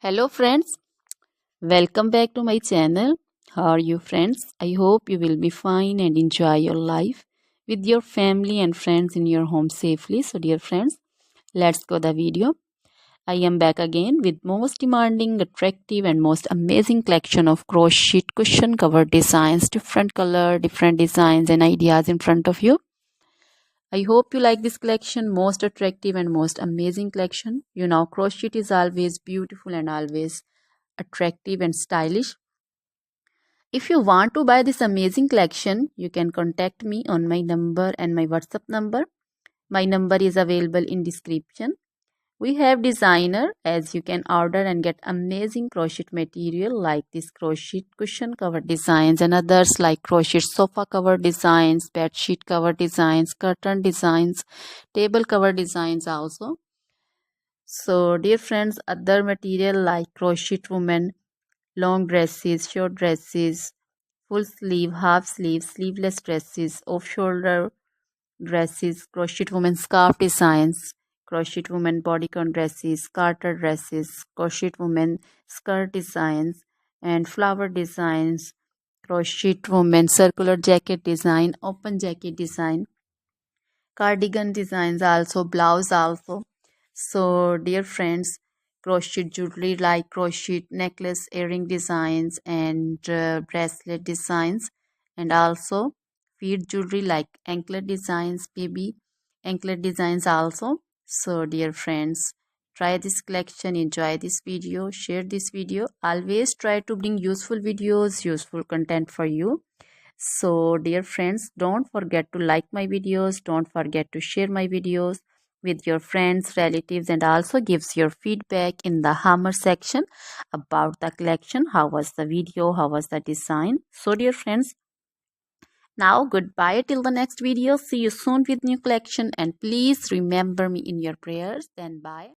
Hello friends, welcome back to my channel. How are you friends? I hope you will be fine and enjoy your life with your family and friends in your home safely. So dear friends, let's go the video. I am back again with most demanding, attractive and most amazing collection of crochet cushion cover designs, different color, different designs and ideas in front of you. I hope you like this collection, most attractive and most amazing collection. You know, crochet is always beautiful and always attractive and stylish. If you want to buy this amazing collection, you can contact me on my number and my WhatsApp number. My number is available in description. We have designer as you can order and get amazing crochet material like this crochet cushion cover designs and others like crochet sofa cover designs, bed sheet cover designs, curtain designs, table cover designs also. So dear friends, other material like crochet women, long dresses, short dresses, full sleeve, half sleeve, sleeveless dresses, off shoulder dresses, crochet women scarf designs, crochet women bodycon dresses, garter dresses, crochet women skirt designs, and flower designs, crochet women circular jacket design, open jacket design, cardigan designs also, blouse also. So dear friends, crochet jewelry like crochet necklace, earring designs and bracelet designs, and also feet jewelry like anklet designs, baby anklet designs also. So dear friends, try this collection, enjoy this video, share this video. Always try to bring useful videos, useful content for you. So dear friends, don't forget to like my videos, don't forget to share my videos with your friends, relatives, and also gives your feedback in the hammer section about the collection. How was the video? How was the design? So dear friends, now goodbye till the next video. See you soon with new collection and please remember me in your prayers. Then bye.